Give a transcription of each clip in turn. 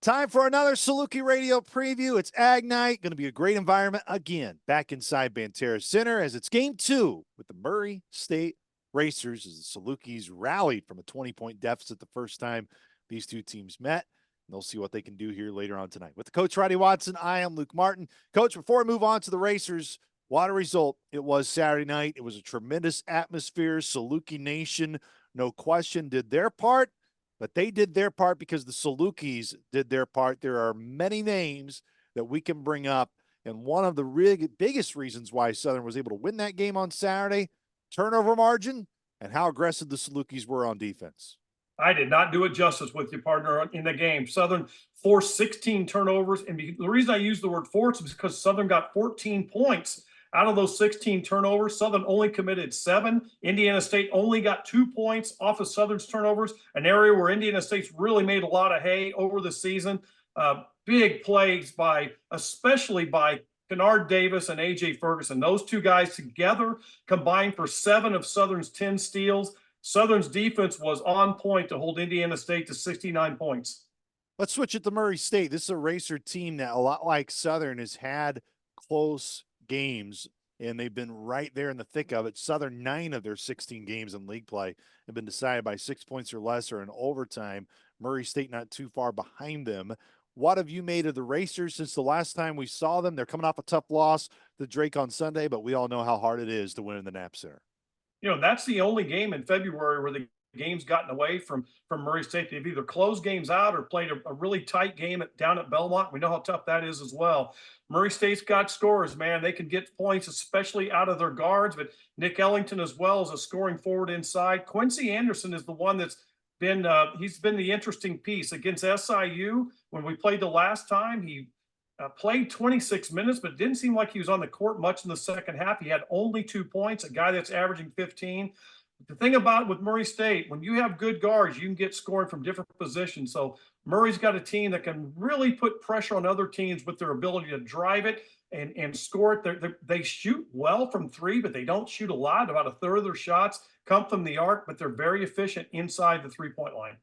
Time for another Saluki Radio preview. It's Ag Night. Going to be a great environment again back inside Banterra Center as it's game 2 with the Murray State Racers as the Salukis rallied from a 20-point deficit the first time these two teams met. And they'll see what they can do here later on tonight. With the Coach Roddy Watson, I am Luke Martin. Coach, before we move on to the Racers, what a result it was Saturday night. It was a tremendous atmosphere. Saluki Nation, no question, did their part. But they did their part because the Salukis did their part. There are many names that we can bring up. And one of the biggest reasons why Southern was able to win that game on Saturday, turnover margin, and how aggressive the Salukis were on defense. I did not do it justice with you, partner, in the game. Southern forced 16 turnovers. And the reason I use the word forced is because Southern got 14 points out of those 16 turnovers. Southern only committed 7. Indiana State only got 2 points off of Southern's turnovers, an area where Indiana State's really made a lot of hay over the season. Big plays especially by Kennard Davis and A.J. Ferguson. Those two guys together combined for 7 of Southern's 10 steals. Southern's defense was on point to hold Indiana State to 69 points. Let's switch it to Murray State. This is a Racer team that, a lot like Southern, has had close games, and they've been right there in the thick of it. Southern, 9 of their 16 games in league play have been decided by 6 points or less or in overtime. Murray State not too far behind them. What have you made of the Racers since the last time we saw them? They're coming off a tough loss to Drake on Sunday, but we all know how hard it is to win in the Knapp Center. You know, that's the only game in February where the game's gotten away from Murray State. They've either closed games out or played a really tight game down at Belmont. We know how tough that is as well. Murray State's got scores, man. They can get points, especially out of their guards, but Nick Ellington as well as a scoring forward inside. Quincy Anderson is the one that's been he's been the interesting piece. Against SIU, when we played the last time, he played 26 minutes, but didn't seem like he was on the court much in the second half. He had only 2 points, a guy that's averaging 15. The thing about it with Murray State, when you have good guards, you can get scoring from different positions. So Murray's got a team that can really put pressure on other teams with their ability to drive it and score it. They shoot well from 3, but they don't shoot a lot. About a third of their shots come from the arc, but they're very efficient inside the 3-point line.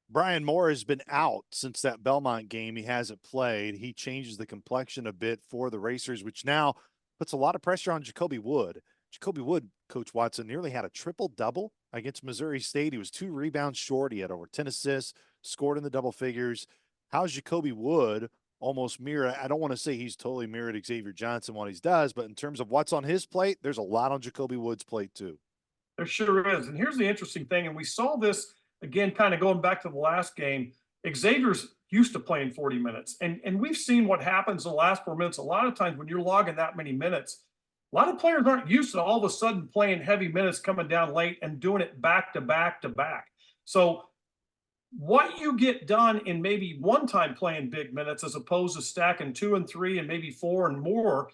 Brian Moore has been out since that Belmont game. He hasn't played. He changes the complexion a bit for the Racers, which now puts a lot of pressure on Jacoby Wood. Jacoby Wood, Coach Watson, nearly had a triple-double against Missouri State. He was 2 rebounds short. He had over 10 assists, scored in the double figures. How's Jacoby Wood almost mirror? I don't want to say he's totally mirrored Xavier Johnson what he does, but in terms of what's on his plate, there's a lot on Jacoby Wood's plate too. There sure is. And here's the interesting thing, and we saw this again, kind of going back to the last game. Xavier's used to playing 40 minutes. And we've seen what happens in the last 4 minutes. A lot of times when you're logging that many minutes, a lot of players aren't used to all of a sudden playing heavy minutes coming down late and doing it back to back to back. So what you get done in maybe one time playing big minutes as opposed to stacking 2 and 3 and maybe 4 and more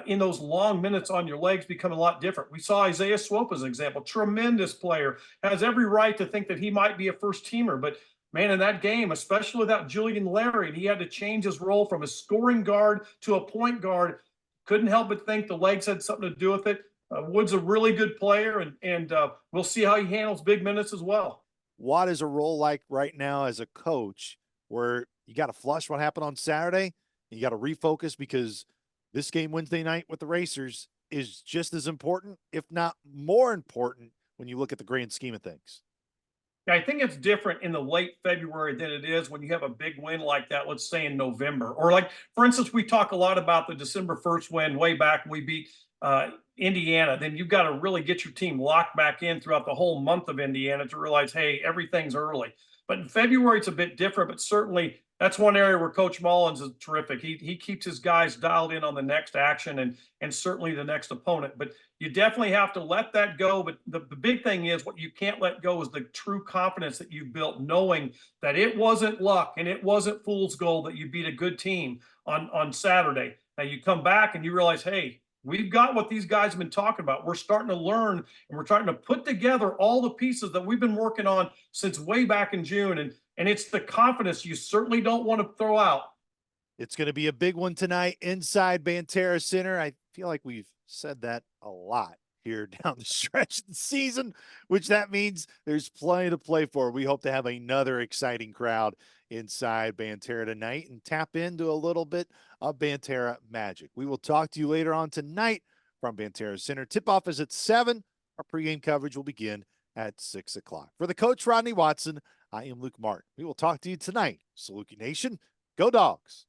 in those long minutes on your legs become a lot different. We saw Isaiah Swope as an example, tremendous player, has every right to think that he might be a first teamer, but man, in that game, especially without Julian Larry, he had to change his role from a scoring guard to a point guard. Couldn't help but think the legs had something to do with it. Wood's a really good player, and we'll see how he handles big minutes as well. What is a role like right now as a coach where you got to flush what happened on Saturday? You got to refocus because this game Wednesday night with the Racers is just as important, if not more important, when you look at the grand scheme of things. I think it's different in the late February than it is when you have a big win like that, let's say in November. Or like, for instance, we talk a lot about the December 1st win way back when we beat Indiana. Then you've got to really get your team locked back in throughout the whole month of Indiana to realize, hey, everything's early. But in February, it's a bit different, but certainly that's one area where Coach Mullins is terrific. He keeps his guys dialed in on the next action and certainly the next opponent. But you definitely have to let that go. But the big thing is what you can't let go is the true confidence that you built, knowing that it wasn't luck and it wasn't fool's gold that you beat a good team on Saturday. Now you come back and you realize, hey, we've got what these guys have been talking about. We're starting to learn and we're trying to put together all the pieces that we've been working on since way back in June. And it's the confidence you certainly don't want to throw out. It's going to be a big one tonight inside Banterra Center. I feel like we've said that a lot here down the stretch of the season, which that means there's plenty to play for. We hope to have another exciting crowd inside Banterra tonight and tap into a little bit of Banterra magic. We will talk to you later on tonight from Banterra Center. Tip-off is at 7. Our pregame coverage will begin at 6 o'clock. For the coach, Rodney Watson, I am Luke Martin. We will talk to you tonight. Saluki Nation, go Dogs.